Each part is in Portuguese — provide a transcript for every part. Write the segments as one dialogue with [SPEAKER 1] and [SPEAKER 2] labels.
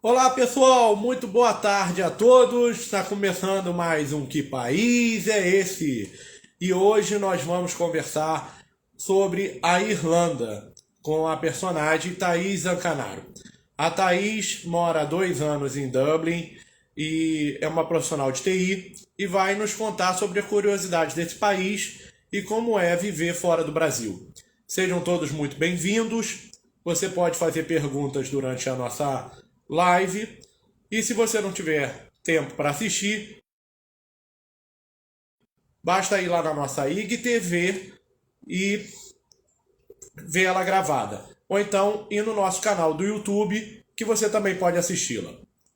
[SPEAKER 1] Olá pessoal, muito boa tarde a todos. Está começando mais um Que País é Esse? E hoje nós vamos conversar sobre a Irlanda com a personagem Thaís Zancanaro. A Thaís mora há 2 anos em Dublin e é uma profissional de TI e vai nos contar sobre a curiosidade desse país e como é viver fora do Brasil. Sejam todos muito bem-vindos. Você pode fazer perguntas durante a nossa live. E se você não tiver tempo para assistir, basta ir lá na nossa IGTV e ver ela gravada. Ou então ir no nosso canal do YouTube, que você também pode assisti-la.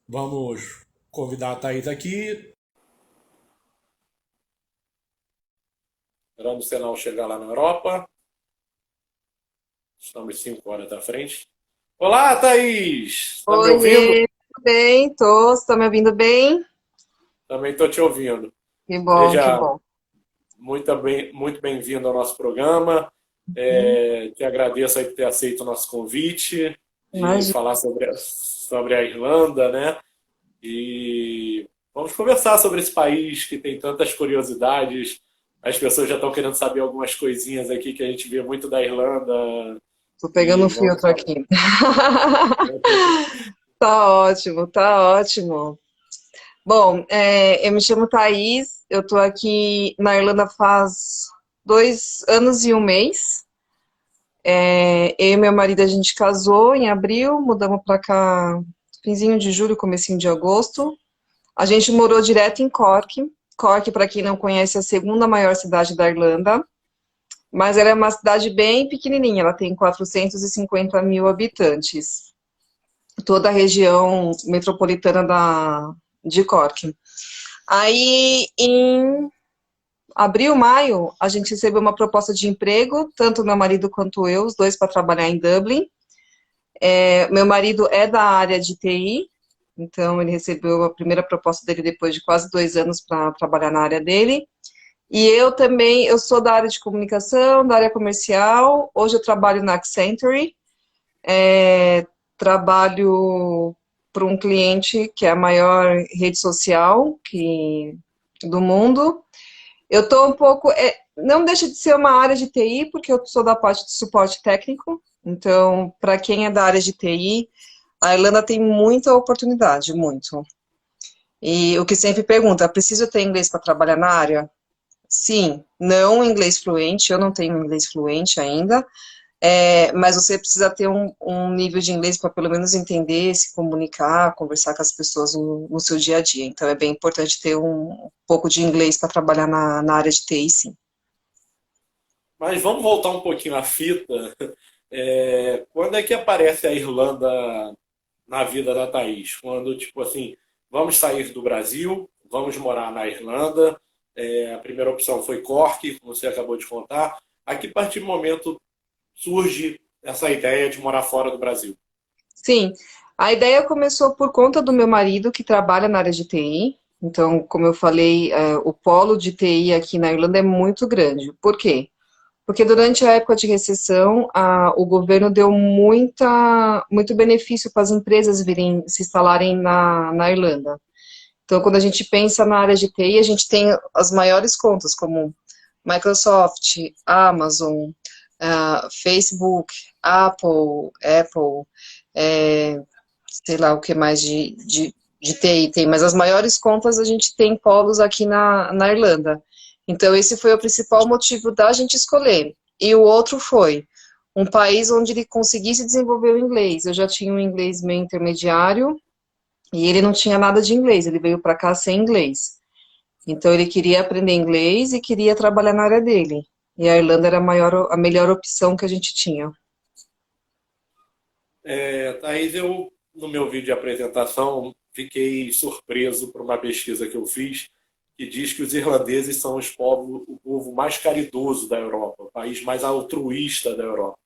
[SPEAKER 1] Vamos convidar a Thaís aqui. Esperando o sinal chegar lá na Europa. Estamos 5 horas à frente. Olá, Thaís! Está me ouvindo?
[SPEAKER 2] Oiê, tudo bem? Tô, você tá me ouvindo bem?
[SPEAKER 1] Também estou te ouvindo.
[SPEAKER 2] Que bom, que
[SPEAKER 1] Seja
[SPEAKER 2] bom.
[SPEAKER 1] muito bem-vindo ao nosso programa.
[SPEAKER 2] Hum,
[SPEAKER 1] Te agradeço aí por ter aceito o nosso convite de
[SPEAKER 2] Imagina.
[SPEAKER 1] falar sobre a Irlanda, né? E vamos conversar sobre esse país que tem tantas curiosidades. As pessoas já estão querendo saber algumas coisinhas aqui que a gente vê muito da Irlanda
[SPEAKER 2] Tô pegando um
[SPEAKER 1] e vamos
[SPEAKER 2] filtro
[SPEAKER 1] falar.
[SPEAKER 2] aqui. Tá ótimo, tá ótimo. Bom, eu me chamo Thaís, eu tô aqui na Irlanda faz 2 anos e um mês. Eu e meu marido, a gente casou em abril, mudamos pra cá finzinho de julho, comecinho de agosto. A gente morou direto em Cork. Cork, para quem não conhece, é a segunda maior cidade da Irlanda. Mas ela é uma cidade bem pequenininha, ela tem 450 mil habitantes, toda a região metropolitana de Cork. Aí, em abril, maio, a gente recebeu uma proposta de emprego, tanto meu marido quanto eu, os dois para trabalhar em Dublin. Meu marido é da área de TI, então ele recebeu a primeira proposta dele depois de quase 2 anos para trabalhar na área dele. E eu também, eu sou da área de comunicação, da área comercial. Hoje eu trabalho na Accenture, trabalho para um cliente que é a maior rede social do mundo. Eu estou um pouco, não deixa de ser uma área de TI, porque eu sou da parte de suporte técnico. Então, para quem é da área de TI, a Irlanda tem muita oportunidade, muito. E o que sempre pergunta, preciso ter inglês para trabalhar na área? Sim, não inglês fluente, eu não tenho inglês fluente ainda, mas você precisa ter um nível de inglês para pelo menos entender, se comunicar, conversar com as pessoas no seu dia a dia. Então é bem importante ter um pouco de inglês para trabalhar na área de TI, sim.
[SPEAKER 1] Mas vamos voltar um pouquinho à fita. Quando é que aparece a Irlanda na vida da Thaís? Quando, tipo assim, vamos sair do Brasil, vamos morar na Irlanda. A primeira opção foi Cork, como você acabou de contar. A que partir do momento surge essa ideia de morar fora do Brasil?
[SPEAKER 2] Sim, a ideia começou por conta do meu marido que trabalha na área de TI. Então, como eu falei, o polo de TI aqui na Irlanda é muito grande. Por quê? Porque durante a época de recessão, o governo deu muito benefício para as empresas virem se instalarem na Irlanda. Então, quando a gente pensa na área de TI, a gente tem as maiores contas, como Microsoft, Amazon, Facebook, Apple, é, sei lá o que mais de TI tem, mas as maiores contas a gente tem polos aqui na Irlanda. Então, esse foi o principal motivo da gente escolher. E o outro foi um país onde ele conseguisse desenvolver o inglês. Eu já tinha um inglês meio intermediário e ele não tinha nada de inglês, ele veio para cá sem inglês. Então, ele queria aprender inglês e queria trabalhar na área dele. E a Irlanda era a melhor opção que a gente tinha.
[SPEAKER 1] Thaís, eu, no meu vídeo de apresentação, fiquei surpreso por uma pesquisa que eu fiz que diz que os irlandeses são o povo mais caridoso da Europa, o país mais altruísta da Europa,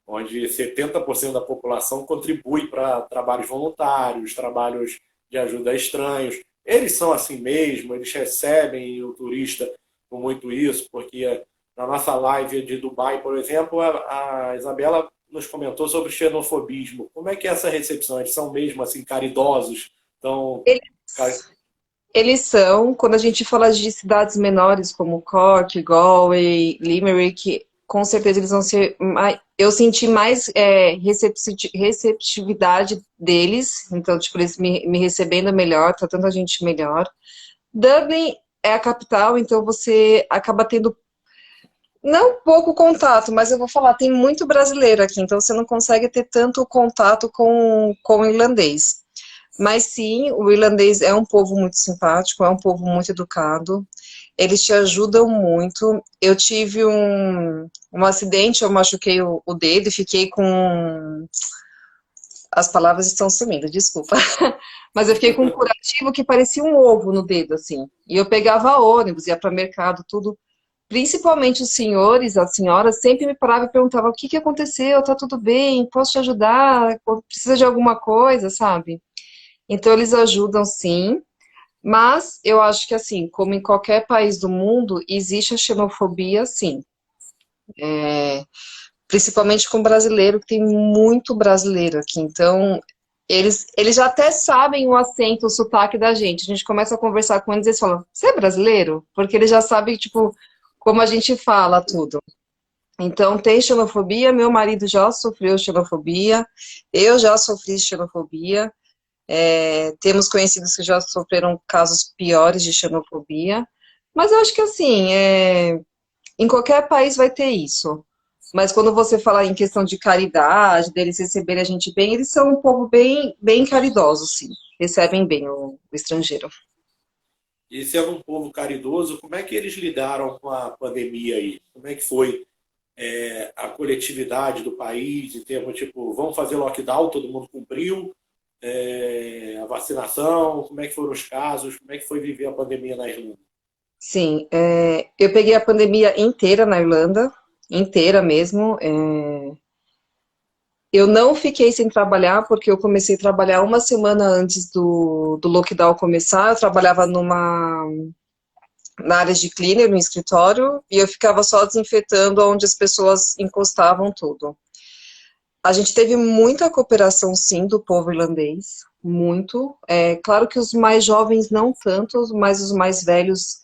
[SPEAKER 1] onde 70% da população contribui para trabalhos voluntários, trabalhos de ajuda a estranhos. Eles são assim mesmo, eles recebem o turista com muito isso, porque na nossa live de Dubai, por exemplo, a Isabela nos comentou sobre xenofobismo. Como é que é essa recepção? Eles são mesmo assim caridosos? Então,
[SPEAKER 2] Eles são, quando a gente fala de cidades menores como Cork, Galway, Limerick, com certeza eles vão ser mais, eu senti mais receptividade deles, então, tipo, eles me recebendo melhor, tratando a gente melhor. Dublin é a capital, então você acaba tendo, não pouco contato, mas eu vou falar, tem muito brasileiro aqui, então você não consegue ter tanto contato com o irlandês. Mas sim, o irlandês é um povo muito simpático, é um povo muito educado, eles te ajudam muito. Eu tive um acidente, eu machuquei o dedo e fiquei com. As palavras estão sumindo, desculpa. Mas eu fiquei com um curativo que parecia um ovo no dedo, assim. E eu pegava ônibus, ia para mercado, tudo. Principalmente os senhores, as senhoras, sempre me paravam e perguntavam: o que que aconteceu? Tá tudo bem? Posso te ajudar? Precisa de alguma coisa, sabe? Então, eles ajudam sim, mas eu acho que, assim, como em qualquer país do mundo, existe a xenofobia, sim. Principalmente com brasileiro, que tem muito brasileiro aqui. Então, eles já até sabem o acento, o sotaque da gente. A gente começa a conversar com eles e eles falam: você é brasileiro? Porque eles já sabem, tipo, como a gente fala tudo. Então, tem xenofobia, meu marido já sofreu xenofobia, eu já sofri xenofobia. Temos conhecidos que já sofreram casos piores de xenofobia, mas eu acho que assim, em qualquer país vai ter isso. Mas quando você fala em questão de caridade, deles receberem a gente bem, eles são um povo bem, bem caridoso, sim. Recebem bem o estrangeiro.
[SPEAKER 1] e sendo um povo caridoso, como é que eles lidaram com a pandemia aí? Como é que foi a coletividade do país, em termos tipo, vamos fazer lockdown, todo mundo cumpriu, a vacinação, como é que foram os casos, como é que foi viver a pandemia na Irlanda?
[SPEAKER 2] Sim, eu peguei a pandemia inteira na Irlanda, inteira mesmo. Eu não fiquei sem trabalhar, porque eu comecei a trabalhar uma semana antes do lockdown começar. Eu trabalhava na área de cleaner, no escritório, e eu ficava só desinfetando onde as pessoas encostavam tudo. A gente teve muita cooperação, sim, do povo irlandês, muito. Claro que os mais jovens não tanto, mas os mais velhos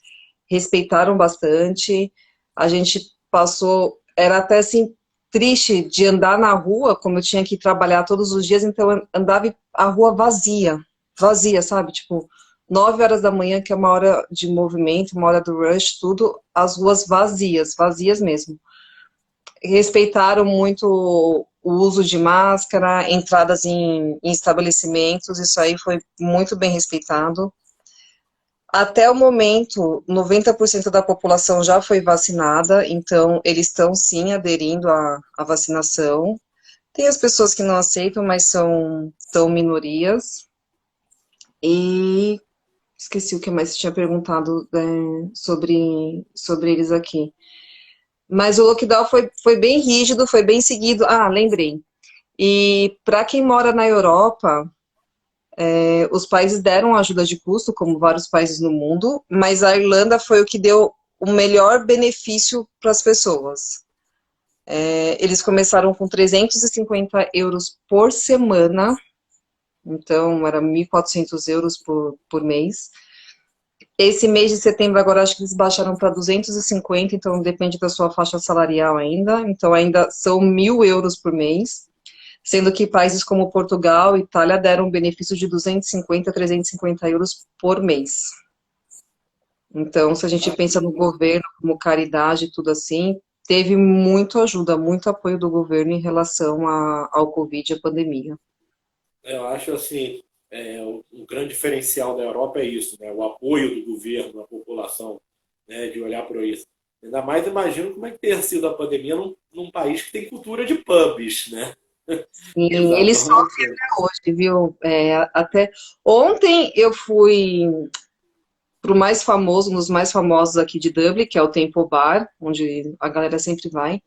[SPEAKER 2] respeitaram bastante. A gente passou, era até assim triste de andar na rua, como eu tinha que trabalhar todos os dias, então eu andava a rua vazia, vazia, sabe? Tipo, 9 horas da manhã, que é uma hora de movimento, uma hora do rush, tudo, as ruas vazias, vazias mesmo. Respeitaram muito o uso de máscara, entradas em estabelecimentos, isso aí foi muito bem respeitado. Até o momento, 90% da população já foi vacinada, então eles estão sim aderindo à vacinação. Tem as pessoas que não aceitam, mas são minorias. E esqueci o que mais você tinha perguntado sobre eles aqui. Mas o lockdown foi bem rígido, foi bem seguido. Ah, lembrei. E para quem mora na Europa, os países deram ajuda de custo, como vários países no mundo, mas a Irlanda foi o que deu o melhor benefício para as pessoas. Eles começaram com 350 euros por semana, então era 1.400 euros por mês. Esse mês de setembro, agora acho que eles baixaram para 250, então depende da sua faixa salarial ainda, então ainda são 1.000 euros por mês, sendo que países como Portugal e Itália deram um benefício de 250 a 350 euros por mês. Então, se a gente pensa no governo como caridade e tudo assim, teve muita ajuda, muito apoio do governo em relação ao Covid e à pandemia.
[SPEAKER 1] Eu acho assim, o grande diferencial da Europa é isso, né? O apoio do governo à população, né? De olhar para isso. Ainda mais imagino como é que ter sido a pandemia num país que tem cultura de pubs, né?
[SPEAKER 2] E eles
[SPEAKER 1] Exatamente.
[SPEAKER 2] sofrem até hoje, viu? Até ontem eu fui para o mais famoso, um dos mais famosos aqui de Dublin, que é o Temple Bar, onde a galera sempre vai.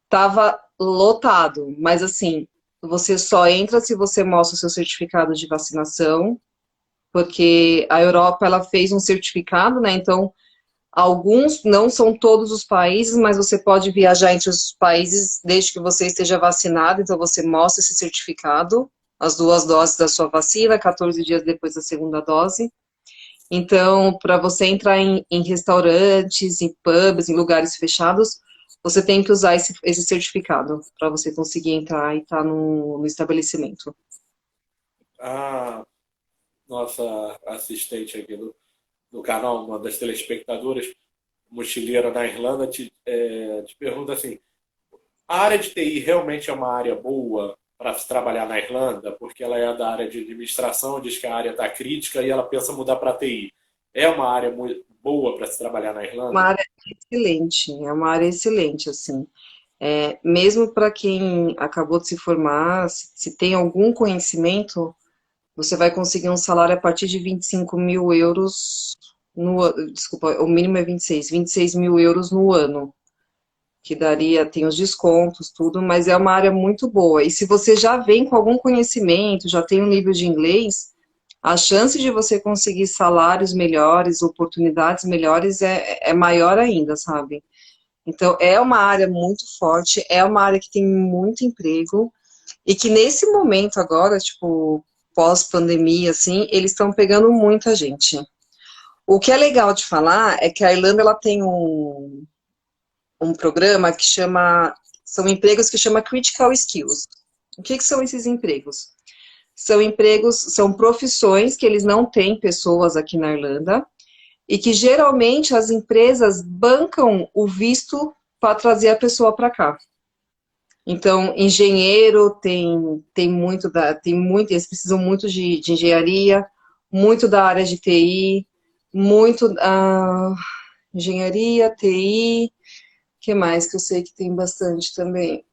[SPEAKER 2] Tava lotado, mas assim, você só entra se você mostra o seu certificado de vacinação, porque a Europa ela fez um certificado, né? Então Alguns, não são todos os países, mas você pode viajar entre os países desde que você esteja vacinado, então você mostra esse certificado, as 2 doses da sua vacina, 14 dias depois da segunda dose. Então, para você entrar em restaurantes, em pubs, em lugares fechados, você tem que usar esse certificado para você conseguir entrar e estar no estabelecimento.
[SPEAKER 1] A nossa assistente aqui no canal, uma das telespectadoras, mochileira na Irlanda, te pergunta assim: a área de TI realmente é uma área boa para se trabalhar na Irlanda? Porque ela é da área de administração, diz que a área está crítica e ela pensa mudar para TI. É uma área muito boa para se trabalhar na
[SPEAKER 2] Uma
[SPEAKER 1] Irlanda?
[SPEAKER 2] área excelente, é uma área excelente, assim. Mesmo para quem acabou de se formar, se tem algum conhecimento, você vai conseguir um salário a partir de 25 mil euros desculpa, o mínimo é 26 mil euros no ano, que daria, tem os descontos, tudo, mas é uma área muito boa. E se você já vem com algum conhecimento, já tem um nível de inglês, a chance de você conseguir salários melhores, oportunidades melhores é maior ainda, sabe? Então, é uma área muito forte, é uma área que tem muito emprego, e que nesse momento agora, tipo, pós-pandemia, assim, eles estão pegando muita gente. O que é legal de falar é que a Irlanda, ela tem um programa que são empregos que chama Critical Skills. O que são esses empregos? São empregos, são profissões que eles não têm pessoas aqui na Irlanda, e que geralmente as empresas bancam o visto para trazer a pessoa para cá. Então, engenheiro eles precisam muito de engenharia, muito da área de TI, muito engenharia, TI, que mais que eu sei que tem bastante também?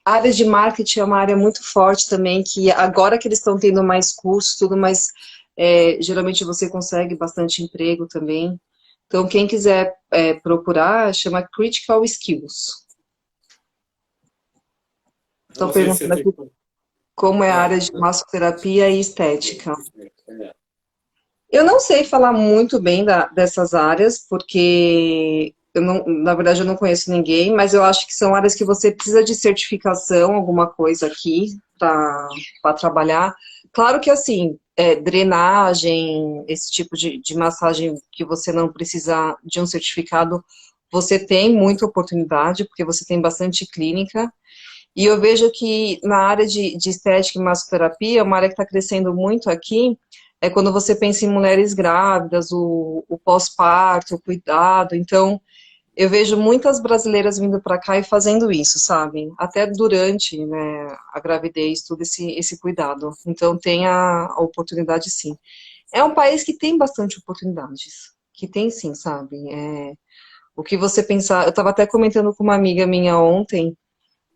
[SPEAKER 2] A área de marketing é uma área muito forte também, que agora que eles estão tendo mais cursos, tudo mais, geralmente você consegue bastante emprego também. Então, quem quiser procurar, chama Critical Skills.
[SPEAKER 1] Eu
[SPEAKER 2] Estão
[SPEAKER 1] não sei se você
[SPEAKER 2] perguntando
[SPEAKER 1] tem.
[SPEAKER 2] aqui como é a área de
[SPEAKER 1] Ah,
[SPEAKER 2] massoterapia e estética.
[SPEAKER 1] é.
[SPEAKER 2] Eu não sei falar muito bem dessas áreas, porque eu não, na verdade eu não conheço ninguém, mas eu acho que são áreas que você precisa de certificação, alguma coisa aqui para trabalhar. Claro que assim, drenagem, esse tipo de massagem que você não precisa de um certificado, você tem muita oportunidade, porque você tem bastante clínica. E eu vejo que na área de estética e massoterapia, uma área que está crescendo muito aqui, é quando você pensa em mulheres grávidas, o pós-parto, o cuidado. Então, eu vejo muitas brasileiras vindo para cá e fazendo isso, sabe? Até durante, né, a gravidez, todo esse cuidado. Então, tem a oportunidade, sim. É um país que tem bastante oportunidades. Que tem, sim, sabe? O que você pensar... Eu estava até comentando com uma amiga minha ontem,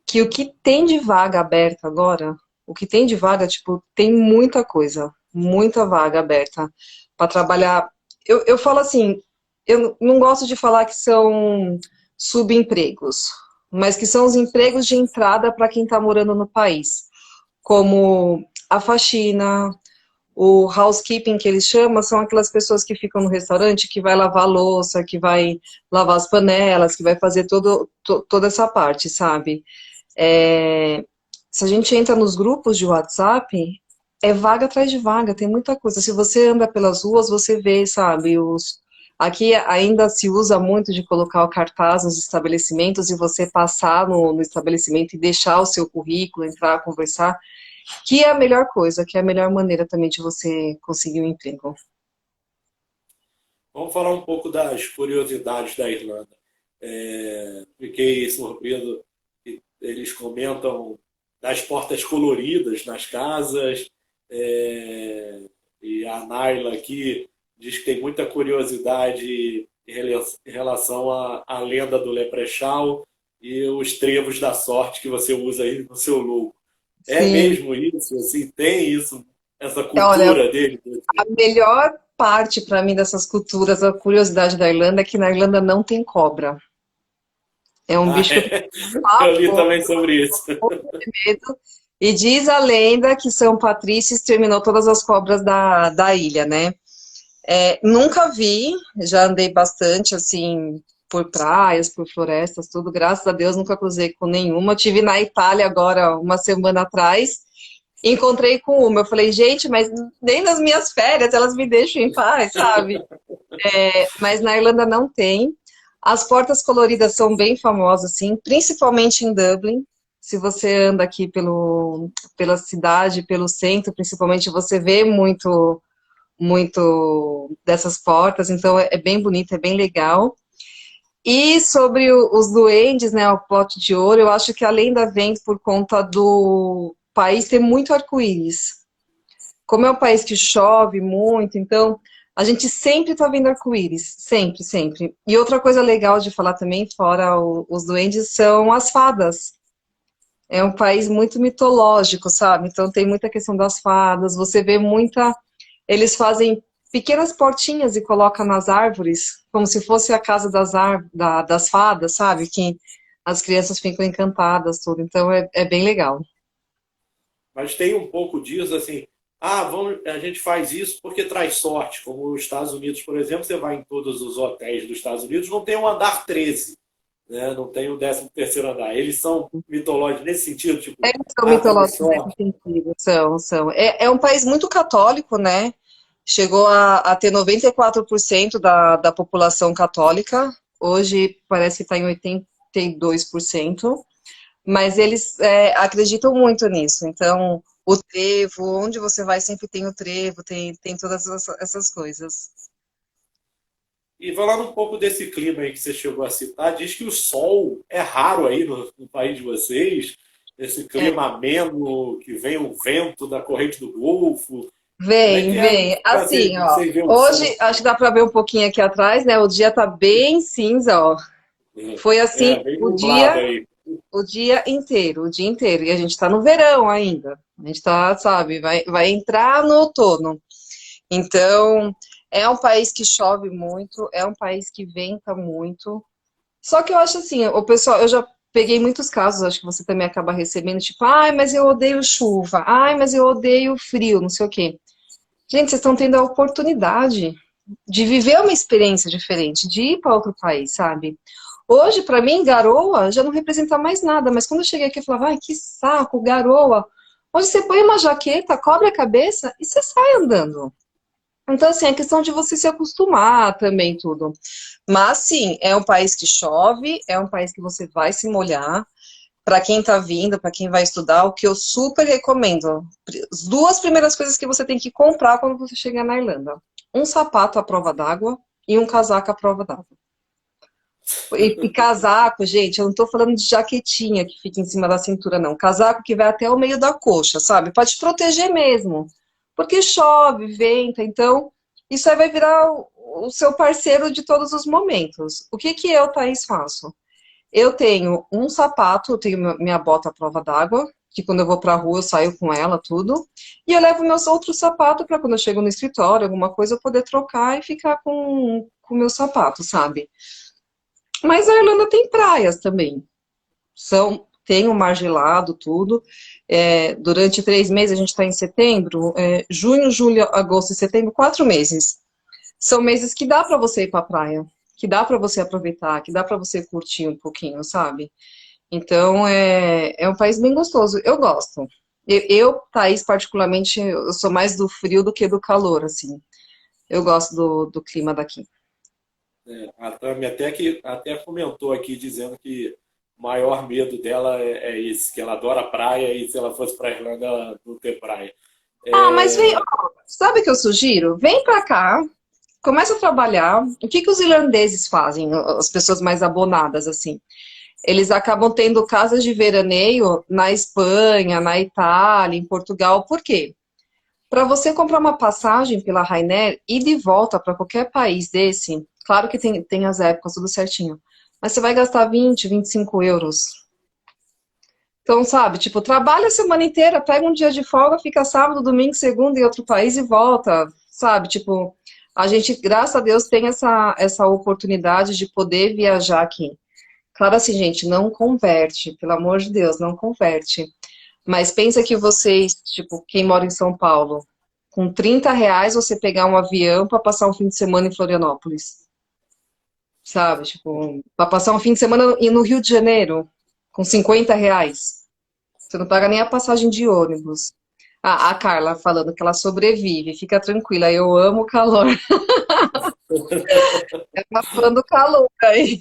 [SPEAKER 2] que o que tem de vaga aberta agora, o que tem de vaga, tipo, tem muita coisa, muita vaga aberta para trabalhar. Eu falo assim, eu não gosto de falar que são subempregos, mas que são os empregos de entrada para quem está morando no país, como a faxina, o housekeeping que eles chamam, são aquelas pessoas que ficam no restaurante, que vai lavar a louça, que vai lavar as panelas, que vai fazer toda essa parte, sabe? É, se a gente entra nos grupos de WhatsApp, é vaga atrás de vaga, tem muita coisa. Se você anda pelas ruas, você vê, sabe, aqui ainda se usa muito de colocar o cartaz nos estabelecimentos e você passar no estabelecimento e deixar o seu currículo, entrar, conversar, que é a melhor coisa, que é a melhor maneira também de você conseguir um emprego.
[SPEAKER 1] Vamos falar um pouco das curiosidades da Irlanda. Fiquei surpreso que eles comentam das portas coloridas nas casas, e a Naila aqui diz que tem muita curiosidade em relação à lenda do Leprechaun e os trevos da sorte que você usa aí no seu logo. É
[SPEAKER 2] Sim,
[SPEAKER 1] mesmo isso? Assim, tem isso, essa
[SPEAKER 2] olha,
[SPEAKER 1] cultura dele?
[SPEAKER 2] a melhor parte para mim dessas culturas, a curiosidade da Irlanda é que na Irlanda não tem cobra. É um
[SPEAKER 1] Ah,
[SPEAKER 2] bicho que eu tenho
[SPEAKER 1] é? Eu li
[SPEAKER 2] pavor,
[SPEAKER 1] também sobre isso.
[SPEAKER 2] medo. E diz a lenda que São Patrício exterminou todas as cobras da ilha, né? Nunca vi, já andei bastante, assim, por praias, por florestas, tudo. Graças a Deus, nunca cruzei com nenhuma. Tive na Itália agora, uma semana atrás, encontrei com uma. Eu falei, gente, mas nem nas minhas férias elas me deixam em paz, sabe? Mas na Irlanda não tem. As portas coloridas são bem famosas, assim, principalmente em Dublin. Se você anda aqui pela cidade, pelo centro, principalmente, você vê muito dessas portas, então é bem bonito, é bem legal. E sobre os duendes, né, o pote de ouro, eu acho que a lenda vem por conta do país ter muito arco-íris. Como é um país que chove muito, então a gente sempre está vendo arco-íris, sempre, sempre. E outra coisa legal de falar também, fora os duendes, são as fadas. É um país muito mitológico, sabe? Então tem muita questão das fadas, você vê muita. Eles fazem pequenas portinhas e colocam nas árvores, como se fosse a casa das fadas, sabe? Que as crianças ficam encantadas, tudo. Então é bem legal.
[SPEAKER 1] Mas tem um pouco disso, assim, a gente faz isso porque traz sorte, como os Estados Unidos, por exemplo, você vai em todos os hotéis dos Estados Unidos, não tem um andar 13, né? Não tem o 13º andar. Eles são mitológicos nesse sentido, tipo,
[SPEAKER 2] Eles são mitológicos nesse
[SPEAKER 1] sorte.
[SPEAKER 2] sentido, são. É um país muito católico, né? Chegou a ter 94% da população católica. Hoje parece que está em 82%. Mas eles acreditam muito nisso. Então, o trevo, onde você vai sempre tem o trevo, tem todas essas coisas.
[SPEAKER 1] E falando um pouco desse clima aí que você chegou a citar, diz que o sol é raro aí no país de vocês, esse
[SPEAKER 2] É,
[SPEAKER 1] clima ameno, que vem o vento da corrente do Golfo. Como é que
[SPEAKER 2] vem,
[SPEAKER 1] é
[SPEAKER 2] vem.
[SPEAKER 1] para
[SPEAKER 2] Assim, ó.
[SPEAKER 1] você ver o
[SPEAKER 2] Hoje,
[SPEAKER 1] sol?
[SPEAKER 2] acho que dá para ver um pouquinho aqui atrás, né? O dia tá bem cinza, ó. Foi assim
[SPEAKER 1] Bem nublado aí.
[SPEAKER 2] o dia inteiro, o dia inteiro. E a gente tá no verão ainda. A gente tá, sabe, vai entrar no outono. Então, é um país que chove muito, é um país que venta muito. Só que eu acho assim, o pessoal, eu já peguei muitos casos, acho que você também acaba recebendo, tipo, ai, mas eu odeio chuva, ai, mas eu odeio frio, não sei o quê. Gente, vocês estão tendo a oportunidade de viver uma experiência diferente, de ir para outro país, sabe? Hoje, para mim, garoa já não representa mais nada, mas quando eu cheguei aqui, eu falava, ai, que saco, garoa. Hoje você põe uma jaqueta, cobre a cabeça e você sai andando. Então, assim, é questão de você se acostumar também, tudo. Mas, sim, é um país que chove, é um país que você vai se molhar. Para quem está vindo, para quem vai estudar, o que eu super recomendo. As duas primeiras coisas que você tem que comprar quando você chegar na Irlanda. Um sapato à prova d'água e um casaco à prova d'água. E casaco, gente, eu não estou falando de jaquetinha que fica em cima da cintura, não. Casaco que vai até o meio da coxa, sabe? Pode te proteger mesmo. Porque chove, venta, então isso aí vai virar o seu parceiro de todos os momentos. O que que eu, Thaís, faço? Eu tenho um sapato, eu tenho minha bota à prova d'água, que quando eu vou pra rua eu saio com ela, tudo. E eu levo meus outros sapatos para quando eu chego no escritório, alguma coisa, eu poder trocar e ficar com o meu sapato, sabe? Mas a Irlanda tem praias também. Tem o mar gelado, tudo. Durante 3 meses, a gente está em setembro, junho, julho, agosto e setembro, 4 meses. São meses que dá para você ir para a praia, que dá para você aproveitar, que dá para você curtir um pouquinho, sabe? Então, é um país bem gostoso. Eu gosto. Thaís, particularmente, eu sou mais do frio do que do calor, assim. Eu gosto do clima daqui.
[SPEAKER 1] A Tami até comentou aqui dizendo que o maior medo dela é esse, que ela adora praia e se ela fosse para a Irlanda ela não ter praia.
[SPEAKER 2] Ah, mas vem,
[SPEAKER 1] É,
[SPEAKER 2] ó, sabe o que eu sugiro? Vem pra cá, começa a trabalhar. O que que os irlandeses fazem, as pessoas mais abonadas, assim? Eles acabam tendo casas de veraneio na Espanha, na Itália, em Portugal. Por quê? Para você comprar uma passagem pela Ryanair e de volta para qualquer país desse, claro que tem as épocas, tudo certinho, mas você vai gastar 20, 25 euros. Então, sabe, tipo, trabalha a semana inteira, pega um dia de folga, fica sábado, domingo, segunda em outro país e volta, sabe? Tipo, a gente, graças a Deus, tem essa oportunidade de poder viajar aqui. Claro assim, gente, não converte, pelo amor de Deus, não converte. Mas pensa que vocês, tipo, quem mora em São Paulo, com R$ 30 você pegar um avião para passar um fim de semana em Florianópolis, sabe? Tipo, para passar um fim de semana no Rio de Janeiro, com R$ 50. Você não paga nem a passagem de ônibus. A Carla falando que ela sobrevive, fica tranquila, eu amo o calor. É uma fã do calor aí.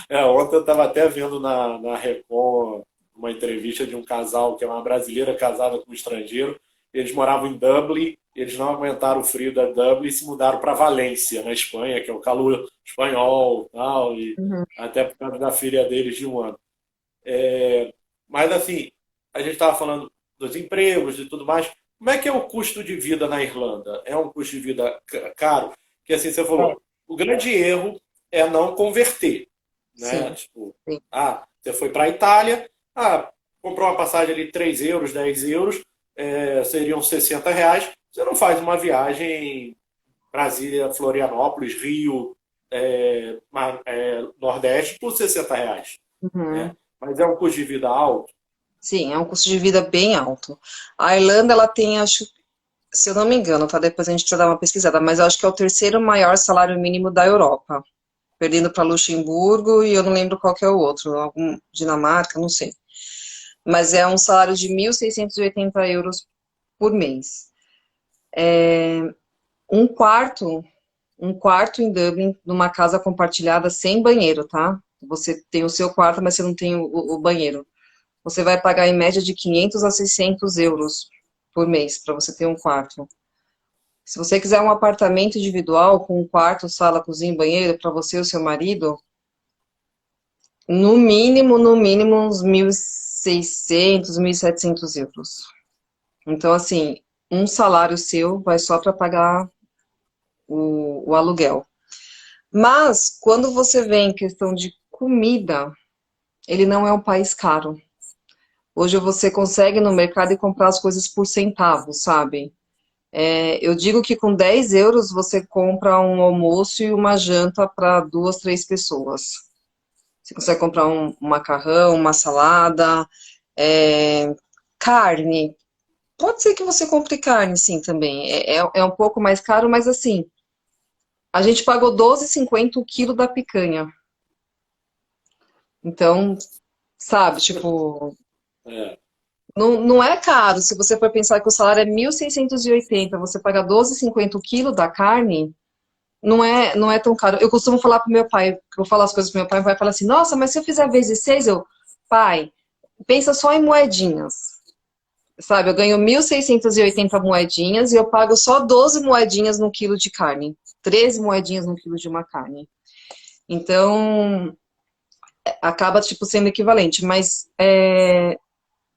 [SPEAKER 1] Ontem eu estava até vendo na Record uma entrevista de um casal que é uma brasileira casada com um estrangeiro. Eles moravam em Dublin, eles não aguentaram o frio da Dublin e se mudaram para Valência, na Espanha, que é o calor espanhol, tal, e
[SPEAKER 2] Uhum.
[SPEAKER 1] até por causa da filha deles de 1 ano. Mas assim, a gente estava falando dos empregos e tudo mais. Como é que é o custo de vida na Irlanda? É um custo de vida caro? Que assim você
[SPEAKER 2] É,
[SPEAKER 1] falou, o grande erro é não converter, né?
[SPEAKER 2] sim,
[SPEAKER 1] Tipo,
[SPEAKER 2] sim.
[SPEAKER 1] você foi para a Itália, comprou uma passagem ali 3 euros, 10 euros, seriam R$ 60. Você não faz uma viagem Brasília, Florianópolis, Rio, Nordeste por R$ 60, né?
[SPEAKER 2] Uhum.
[SPEAKER 1] Mas é um custo de vida alto.
[SPEAKER 2] Sim, é um custo de vida bem alto. A Irlanda, ela tem, acho, se eu não me engano, tá? Depois a gente precisa dar uma pesquisada, mas eu acho que é o terceiro maior salário mínimo da Europa, perdendo para Luxemburgo e eu não lembro qual que é o outro, algum Dinamarca, não sei. Mas é um salário de 1.680 € por mês. Um quarto, um quarto em Dublin, numa casa compartilhada sem banheiro, tá? Você tem o seu quarto, mas você não tem o banheiro. Você vai pagar em média de 500 a 600 euros por mês para você ter um quarto. Se você quiser um apartamento individual com um quarto, sala, cozinha e banheiro para você e o seu marido, no mínimo uns 1.600, 1.700 euros. Então, assim, um salário seu vai só para pagar o aluguel. Mas, quando você vê em questão de comida, ele não é um país caro. Hoje você consegue ir no mercado e comprar as coisas por centavos, sabe? Eu digo que com 10 euros você compra um almoço e uma janta para duas, três pessoas. Você consegue comprar um macarrão, uma salada, é, carne. Pode ser que você compre carne, sim, também. É um pouco mais caro, mas assim, a gente pagou 12,50 o quilo da picanha. Então, sabe, tipo,
[SPEAKER 1] É.
[SPEAKER 2] não é caro. Se você for pensar que o salário é 1.680, você paga 12,50 o quilo da carne, não é tão caro. Eu costumo falar pro meu pai, que eu falo as coisas pro meu pai, vai falar assim, nossa, mas se eu fizer vezes seis, pai, pensa só em moedinhas. Sabe, eu ganho 1.680 moedinhas e eu pago só 12 moedinhas no quilo de carne. 13 moedinhas no quilo de uma carne. Então, acaba, tipo, sendo equivalente. Mas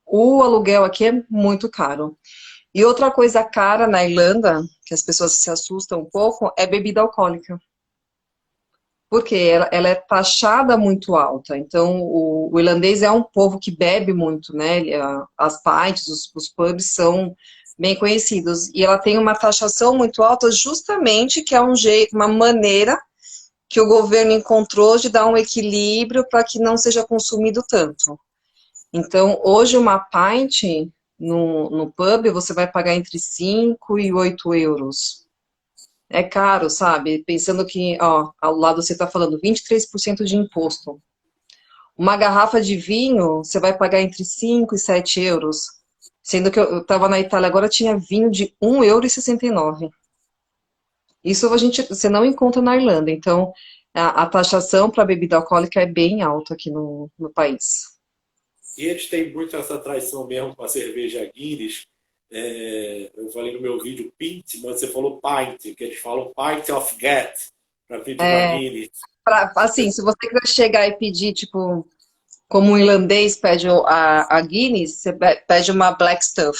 [SPEAKER 2] o aluguel aqui é muito caro. E outra coisa cara na Irlanda, que as pessoas se assustam um pouco, é bebida alcoólica. Porque ela é taxada muito alta. Então, o irlandês é um povo que bebe muito, né? As pints, os pubs são bem conhecidos. E ela tem uma taxação muito alta, justamente que é um jeito, uma maneira que o governo encontrou de dar um equilíbrio para que não seja consumido tanto. Então, hoje uma pint no pub você vai pagar entre 5 e 8 euros. É caro, sabe? Pensando que, ó, ao lado você está falando 23% de imposto. Uma garrafa de vinho, você vai pagar entre 5 e 7 euros. Sendo que eu estava na Itália agora, tinha vinho de 1,69 € Isso você não encontra na Irlanda. Então, a taxação para bebida alcoólica é bem alta aqui no país.
[SPEAKER 1] E eles têm muito essa tradição mesmo com a cerveja Guinness. Eu falei no meu vídeo pint, mas você falou pint, que eles falam pint of Get, para pedir uma
[SPEAKER 2] É,
[SPEAKER 1] Guinness.
[SPEAKER 2] assim, se você quiser chegar e pedir, tipo, como um irlandês pede a Guinness, você pede uma Black Stuff,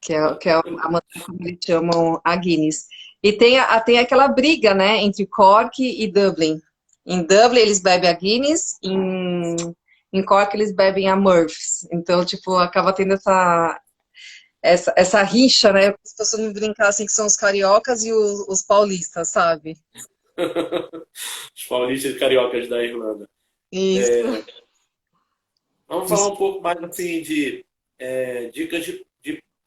[SPEAKER 2] que é a maneira como eles chamam a Guinness. E tem aquela briga, né, entre Cork e Dublin. Em Dublin eles bebem a Guinness, em Cork eles bebem a Murphys. Então, tipo, acaba tendo essa rixa, né? As pessoas me brincar assim que são os cariocas e os paulistas, sabe?
[SPEAKER 1] Os paulistas e cariocas da Irlanda.
[SPEAKER 2] Isso.
[SPEAKER 1] Vamos falar um pouco mais assim de dicas de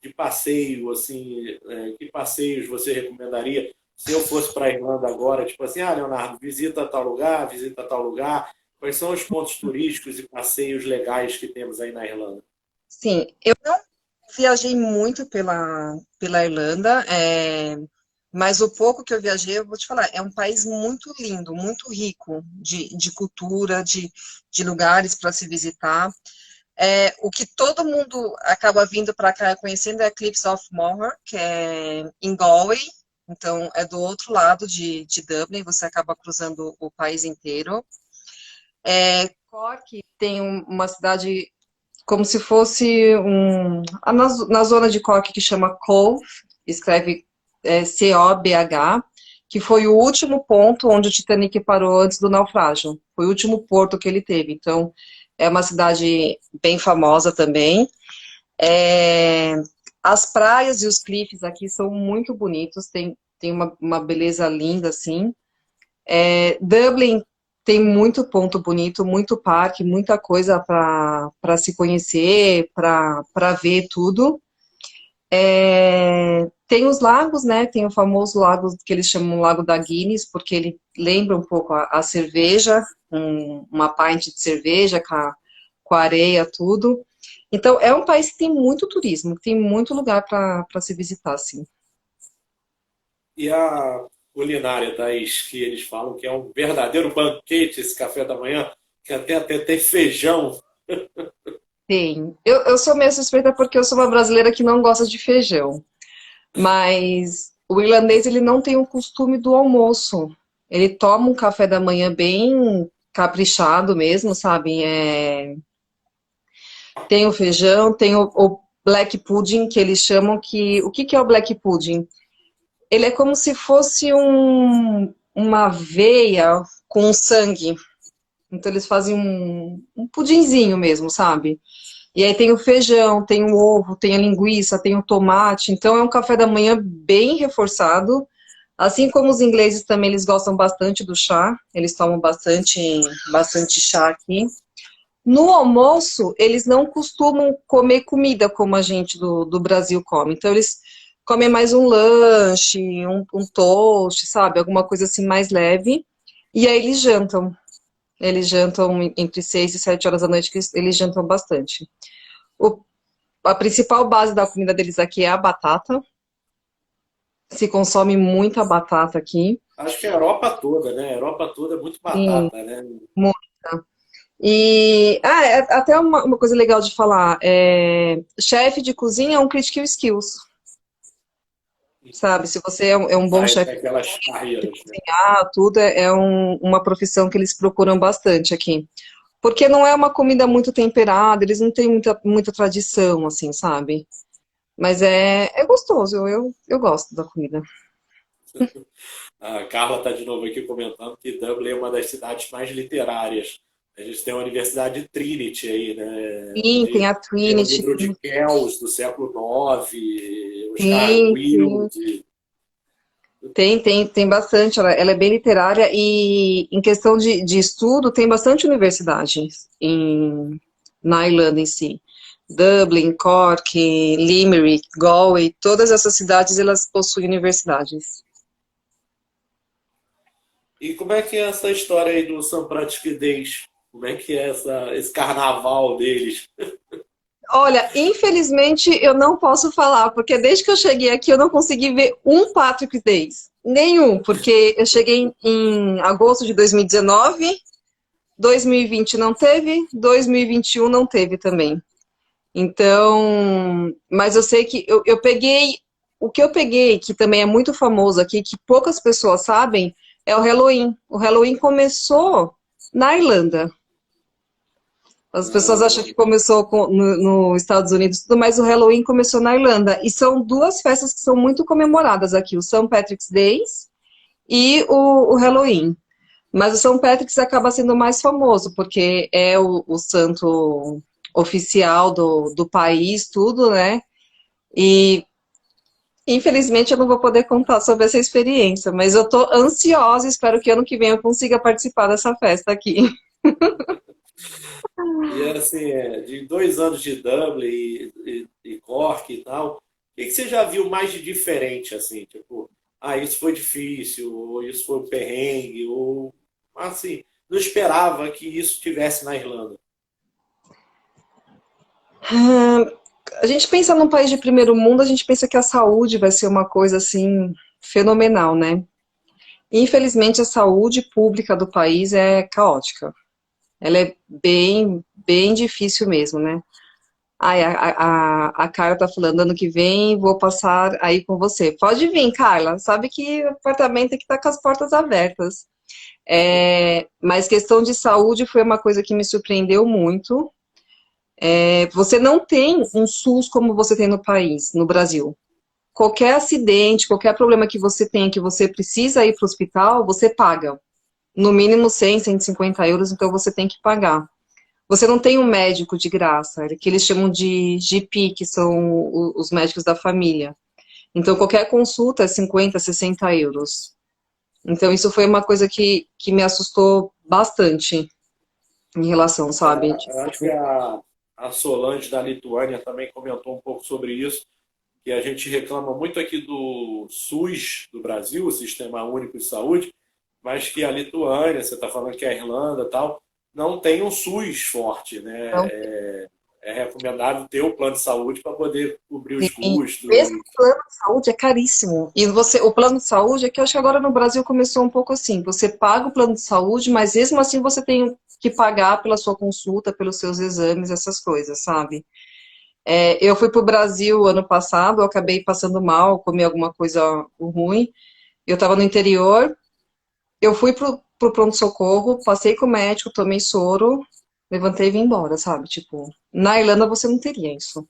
[SPEAKER 1] de passeio, assim, que passeios você recomendaria se eu fosse para a Irlanda agora? Tipo assim, ah, Leonardo, visita tal lugar, visita tal lugar. Quais são os pontos turísticos e passeios legais que temos aí na Irlanda?
[SPEAKER 2] Sim, eu não viajei muito pela Irlanda, mas o pouco que eu viajei, eu vou te falar, é um país muito lindo, muito rico de cultura, de lugares para se visitar. O que todo mundo acaba vindo para cá conhecendo é Cliffs of Moher, que é em Galway, então é do outro lado de Dublin, você acaba cruzando o país inteiro. Cork tem uma cidade como se fosse na zona de Cork que chama Cobh, escreve Cobh, que foi o último ponto onde o Titanic parou antes do naufrágio. Foi o último porto que ele teve. Então, é uma cidade bem famosa também. É, as praias e os cliffs aqui são muito bonitos, tem uma beleza linda, assim. Dublin tem muito ponto bonito, muito parque, muita coisa para se conhecer, para ver tudo. Tem os lagos, né? Tem o famoso lago que eles chamam Lago da Guinness, porque ele lembra um pouco a cerveja, uma pint de cerveja com a areia, tudo. Então, é um país que tem muito turismo, que tem muito lugar para se visitar, assim.
[SPEAKER 1] E a culinária, Thaís, que eles falam que é um verdadeiro banquete esse café da manhã, que até tem feijão.
[SPEAKER 2] Tem. Eu sou meio suspeita porque eu sou uma brasileira que não gosta de feijão. Mas o irlandês, ele não tem o costume do almoço. Ele toma um café da manhã bem caprichado mesmo, sabe? Tem o feijão, tem o black pudding, que eles chamam que... O que que é o black pudding? Ele é como se fosse uma aveia com sangue. Então eles fazem um pudinzinho mesmo, sabe? E aí tem o feijão, tem o ovo, tem a linguiça, tem o tomate. Então é um café da manhã bem reforçado. Assim como os ingleses também, eles gostam bastante do chá. Eles tomam bastante chá aqui. No almoço, eles não costumam comer comida como a gente do Brasil come. Então eles comem mais um lanche, um toast, sabe? Alguma coisa assim mais leve. E aí eles jantam. Eles jantam entre 6 e 7 horas da noite, que eles jantam bastante. O- a principal base da comida deles aqui é a batata. Se consome muita batata aqui.
[SPEAKER 1] Acho que a Europa toda, né? A Europa toda é muito
[SPEAKER 2] Sim,
[SPEAKER 1] batata, né?
[SPEAKER 2] muita. Até uma coisa legal de falar. Chefe de cozinha é um critical skills, sabe? Se você é um bom
[SPEAKER 1] Ah,
[SPEAKER 2] chefe
[SPEAKER 1] tem aquelas carreiras, né?
[SPEAKER 2] tudo, uma profissão que eles procuram bastante aqui. Porque não é uma comida muito temperada, eles não têm muita tradição, assim, sabe? Mas é gostoso, eu gosto da comida.
[SPEAKER 1] A Carla está de novo aqui comentando que Dublin é uma das cidades mais literárias. A gente tem a Universidade de Trinity aí, né?
[SPEAKER 2] Sim, tem
[SPEAKER 1] Onde
[SPEAKER 2] a
[SPEAKER 1] tem o
[SPEAKER 2] Trinity,
[SPEAKER 1] livro de Kells do século IX, Oscar
[SPEAKER 2] sim, sim.
[SPEAKER 1] Wilde.
[SPEAKER 2] Tem bastante, ela é bem literária e em questão de estudo tem bastante universidades na Irlanda em si. Dublin, Cork, Limerick, Galway, todas essas cidades elas possuem universidades.
[SPEAKER 1] E como é que é essa história aí do São Patrick's Days? Como é que é esse carnaval deles?
[SPEAKER 2] Olha, infelizmente eu não posso falar, porque desde que eu cheguei aqui eu não consegui ver um Patrick's Days. Nenhum, porque eu cheguei em agosto de 2019, 2020 não teve, 2021 não teve também. Então, mas eu sei que eu peguei, o que eu peguei, que também é muito famoso aqui, que poucas pessoas sabem, é o Halloween. O Halloween começou na Irlanda. As pessoas acham que começou nos Estados Unidos, e tudo, mas o Halloween começou na Irlanda. E são duas festas que são muito comemoradas aqui, o St. Patrick's Days e o Halloween. Mas o São Patrick's acaba sendo mais famoso, porque é o santo oficial do país, tudo, né? E infelizmente eu não vou poder contar sobre essa experiência, mas eu tô ansiosa, espero que ano que vem eu consiga participar dessa festa aqui.
[SPEAKER 1] E assim, de 2 anos de Dublin e Cork e tal, que você já viu mais de diferente, assim? Tipo, ah, isso foi difícil, ou isso foi um perrengue, ou assim, não esperava que isso tivesse na Irlanda.
[SPEAKER 2] A gente pensa num país de primeiro mundo, a gente pensa que a saúde vai ser uma coisa assim fenomenal, né? Infelizmente, a saúde pública do país é caótica. Ela é bem difícil mesmo, né? Ai, a Carla tá falando, ano que vem vou passar aí com você. Pode vir, Carla. Sabe que o apartamento tem que estar com as portas abertas. Mas questão de saúde foi uma coisa que me surpreendeu muito. Você não tem um SUS como você tem no país, no Brasil. Qualquer acidente, qualquer problema que você tenha, que você precisa ir para o hospital, você paga. No mínimo 100, 150 euros, então você tem que pagar. Você não tem um médico de graça, que eles chamam de GP, que são os médicos da família. Então, qualquer consulta é 50, 60 euros. Então, isso foi uma coisa que me assustou bastante em relação, sabe?
[SPEAKER 1] Eu acho que a Solange da Lituânia também comentou um pouco sobre isso, que a gente reclama muito aqui do SUS do Brasil, o Sistema Único de Saúde, mas que a Lituânia, você está falando que a Irlanda e tal, não tem um SUS forte, né?
[SPEAKER 2] Então,
[SPEAKER 1] É recomendável ter o plano de saúde para poder cobrir os
[SPEAKER 2] sim,
[SPEAKER 1] custos.
[SPEAKER 2] mesmo o plano de saúde é caríssimo. E o plano de saúde é que eu acho que agora no Brasil começou um pouco assim. Você paga o plano de saúde, mas mesmo assim você tem que pagar pela sua consulta, pelos seus exames, essas coisas, sabe? Eu fui para o Brasil ano passado, eu acabei passando mal, comi alguma coisa ruim. Eu estava no interior, eu fui pro pronto-socorro, passei com o médico, tomei soro, levantei e vim embora, sabe? Tipo, na Irlanda você não teria isso.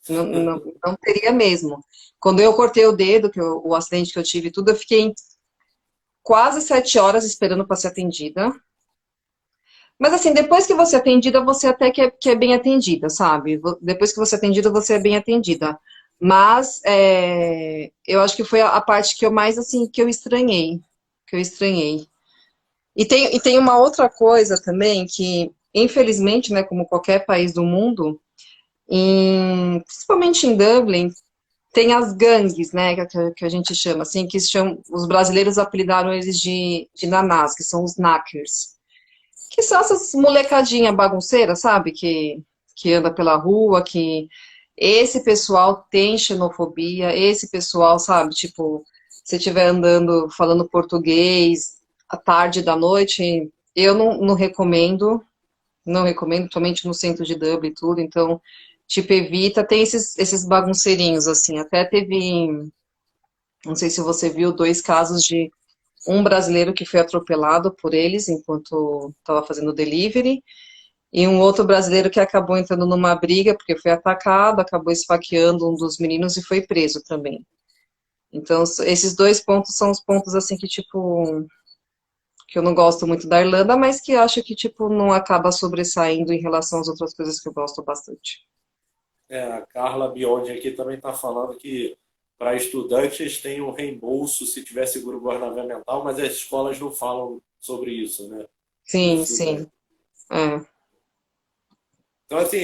[SPEAKER 2] Não, não, não teria mesmo. Quando eu cortei o dedo, o acidente que eu tive, e tudo, eu fiquei quase 7 horas esperando para ser atendida. Mas assim, depois que você é atendida, você até que é bem atendida, sabe? Depois que você é atendida, você é bem atendida. Mas eu acho que foi a parte que eu mais, assim, que eu estranhei. E tem uma outra coisa também que, infelizmente, né, como qualquer país do mundo, principalmente em Dublin, tem as gangues, né, que a gente chama, assim, os brasileiros apelidaram eles de nanás, que são os knackers. Que são essas molecadinha bagunceira, sabe? Que anda pela rua, que esse pessoal tem xenofobia, esse pessoal, sabe? Tipo, se estiver andando, falando português à tarde da noite, eu não recomendo, não recomendo, somente no centro de Dublin e tudo, então, tipo, evita. Tem esses bagunceirinhos, assim, até teve, não sei se você viu, 2 casos de um brasileiro que foi atropelado por eles enquanto estava fazendo delivery, e um outro brasileiro que acabou entrando numa briga porque foi atacado, acabou esfaqueando um dos meninos e foi preso também. Então, esses 2 pontos são os pontos assim que tipo que eu não gosto muito da Irlanda, mas que acho que tipo não acaba sobressaindo em relação às outras coisas que eu gosto bastante.
[SPEAKER 1] A Carla Biondi aqui também está falando que para estudantes tem um reembolso se tiver seguro governamental, mas as escolas não falam sobre isso, né? Para os
[SPEAKER 2] Sim,
[SPEAKER 1] estudantes.
[SPEAKER 2] sim. É.
[SPEAKER 1] Então, assim,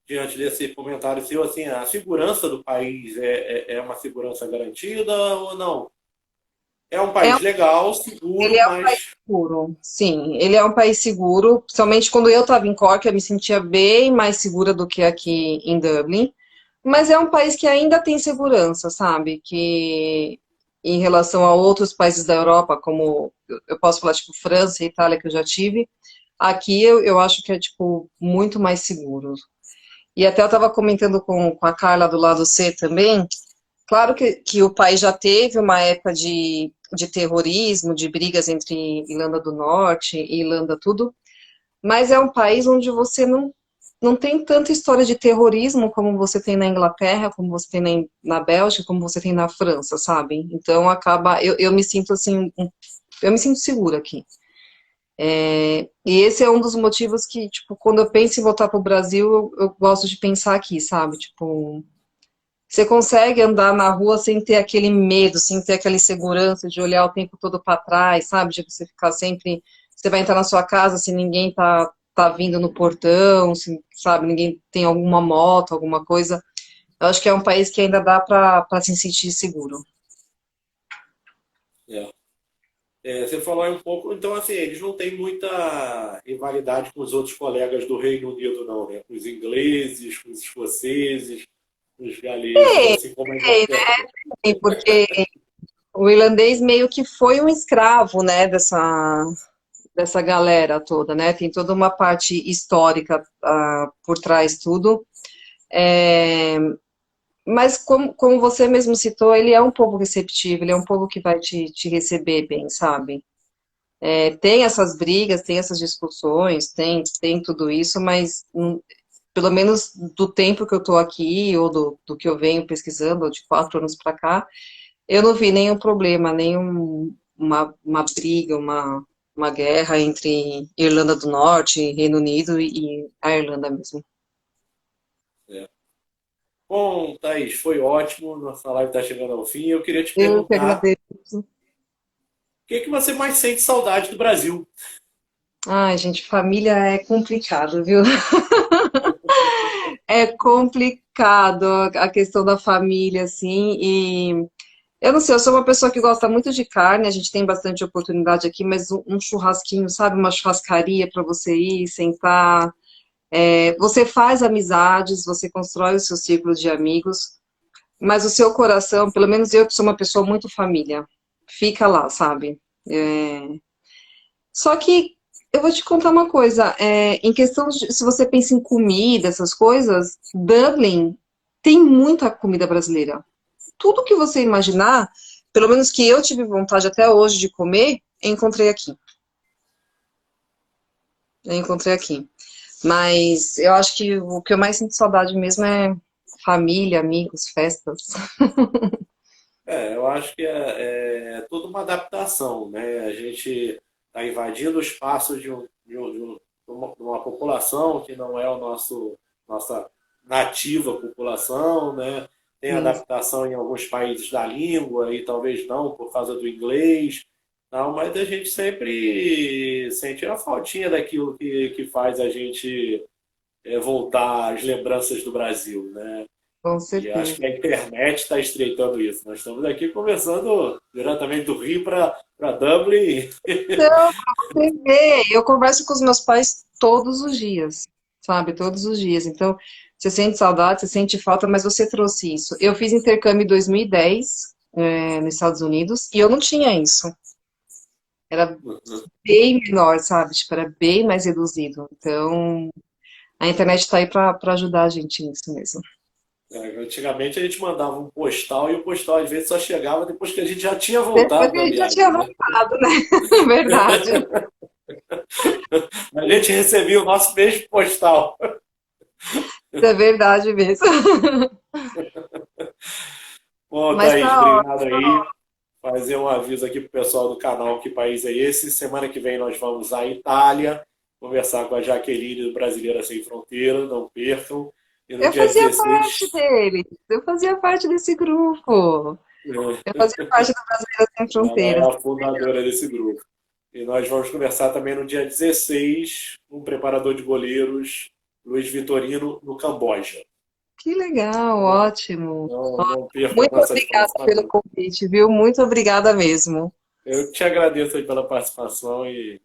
[SPEAKER 1] diante desse comentário seu, assim, a segurança do país é uma segurança garantida ou não? É um
[SPEAKER 2] É
[SPEAKER 1] país legal,
[SPEAKER 2] Ele
[SPEAKER 1] seguro,
[SPEAKER 2] é um país
[SPEAKER 1] mas
[SPEAKER 2] seguro, sim. Ele é um país seguro, principalmente quando eu estava em Cork, eu me sentia bem mais segura do que aqui em Dublin. Mas é um país que ainda tem segurança, sabe? Que em relação a outros países da Europa, como eu posso falar, tipo, França e Itália, que eu já tive, aqui eu acho que é, tipo, muito mais seguro. E até eu estava comentando com a Carla do lado C também. Claro que o país já teve uma época de terrorismo, de brigas entre Irlanda do Norte e Irlanda tudo, mas é um país onde você não tem tanta história de terrorismo como você tem na Inglaterra, como você tem na Bélgica, como você tem na França, sabe? Então acaba, eu me sinto assim, eu me sinto segura aqui. E esse é um dos motivos que, tipo, quando eu penso em voltar para o Brasil, eu gosto de pensar aqui, sabe? Tipo, você consegue andar na rua sem ter aquele medo, sem ter aquela insegurança de olhar o tempo todo para trás, sabe? De você ficar sempre. Você vai entrar na sua casa se ninguém tá vindo no portão, se, sabe? Ninguém tem alguma moto, alguma coisa. Eu acho que é um país que ainda dá para se sentir seguro.
[SPEAKER 1] É. Você falou aí um pouco, então assim, eles não têm muita rivalidade com os outros colegas do Reino Unido, não, né? Com os ingleses, com os escoceses, com os galeses, assim como a
[SPEAKER 2] Tem,
[SPEAKER 1] Inglaterra.
[SPEAKER 2] né? Porque o irlandês meio que foi um escravo, né, dessa galera toda, né? Tem toda uma parte histórica por trás tudo. É, mas como você mesmo citou, ele é um povo receptivo, ele é um povo que vai te receber bem, sabe? Tem essas brigas, tem essas discussões, tem tudo isso, mas pelo menos do tempo que eu estou aqui, ou do que eu venho pesquisando, de 4 anos para cá, eu não vi nenhum problema, uma briga, uma guerra entre Irlanda do Norte, Reino Unido e a Irlanda mesmo.
[SPEAKER 1] É. Bom, Thaís, foi ótimo. Nossa live está chegando ao fim. Eu queria te
[SPEAKER 2] Eu que
[SPEAKER 1] perguntar,
[SPEAKER 2] agradeço.
[SPEAKER 1] o que é que você mais sente saudade do Brasil?
[SPEAKER 2] Ai, gente, família é complicado, viu? É complicado a questão da família, assim, e eu não sei, eu sou uma pessoa que gosta muito de carne, a gente tem bastante oportunidade aqui, mas um churrasquinho, sabe? Uma churrascaria para você ir, sentar. Você faz amizades, você constrói o seu círculo de amigos, mas o seu coração, pelo menos eu que sou uma pessoa muito família, fica lá, sabe? Só que eu vou te contar uma coisa, em questão de, se você pensa em comida, essas coisas, Dublin tem muita comida brasileira. Tudo que você imaginar, pelo menos que eu tive vontade até hoje de comer, eu encontrei aqui. Eu encontrei aqui. Mas eu acho que o que eu mais sinto saudade mesmo é família, amigos, festas.
[SPEAKER 1] Eu acho que é tudo uma adaptação, né? A gente está invadindo o espaço de uma população que não é nossa nativa população, né? Tem
[SPEAKER 2] Isso,
[SPEAKER 1] adaptação em alguns países da língua e talvez não por causa do inglês, não, mas a gente sempre sente a faltinha daquilo que faz a gente voltar às lembranças do Brasil, né?
[SPEAKER 2] com
[SPEAKER 1] E acho
[SPEAKER 2] certeza.
[SPEAKER 1] que a internet está estreitando isso. Nós estamos aqui conversando diretamente do Rio para Dublin.
[SPEAKER 2] Então, você vê, eu converso com os meus pais todos os dias, sabe? Todos os dias. Então, você sente saudade, você sente falta, mas você trouxe isso. Eu fiz intercâmbio em 2010, nos Estados Unidos, e eu não tinha isso. Era bem menor, sabe? Tipo, era bem mais reduzido. Então, a internet está aí para ajudar a gente nisso mesmo.
[SPEAKER 1] Antigamente a gente mandava um postal e o postal às vezes só chegava depois que a gente já tinha
[SPEAKER 2] Depois
[SPEAKER 1] voltado
[SPEAKER 2] que
[SPEAKER 1] da
[SPEAKER 2] a gente já tinha
[SPEAKER 1] viagem, né?
[SPEAKER 2] voltado, né? Verdade.
[SPEAKER 1] A gente recebia o nosso mesmo postal.
[SPEAKER 2] Isso é verdade mesmo.
[SPEAKER 1] Bom,
[SPEAKER 2] Mas
[SPEAKER 1] Thaís,
[SPEAKER 2] tá
[SPEAKER 1] obrigado
[SPEAKER 2] ótimo.
[SPEAKER 1] aí. Fazer um aviso aqui pro pessoal do canal Que País é Esse? Semana que vem nós vamos à Itália conversar com a Jaqueline do Brasileira Sem Fronteira, não percam. E no
[SPEAKER 2] Eu
[SPEAKER 1] dia
[SPEAKER 2] fazia parte
[SPEAKER 1] 16,
[SPEAKER 2] dele. Eu fazia parte desse grupo. Eu fazia parte do Brasileiro Sem
[SPEAKER 1] ela é
[SPEAKER 2] Fronteiras.
[SPEAKER 1] a fundadora desse grupo. E nós vamos conversar também no dia 16 com o preparador de goleiros, Luiz Vitorino, no Camboja.
[SPEAKER 2] Que legal,
[SPEAKER 1] Então,
[SPEAKER 2] ótimo.
[SPEAKER 1] não percam
[SPEAKER 2] Muito
[SPEAKER 1] nossas
[SPEAKER 2] obrigada
[SPEAKER 1] próximas
[SPEAKER 2] pelo
[SPEAKER 1] vezes.
[SPEAKER 2] convite, viu? Muito obrigada mesmo.
[SPEAKER 1] Eu te agradeço aí pela participação e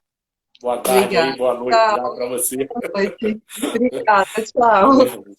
[SPEAKER 1] boa tarde
[SPEAKER 2] Obrigada.
[SPEAKER 1] aí, boa noite já
[SPEAKER 2] Tchau,
[SPEAKER 1] para você.
[SPEAKER 2] boa noite. Obrigada,
[SPEAKER 1] Tamo
[SPEAKER 2] tchau.
[SPEAKER 1] junto.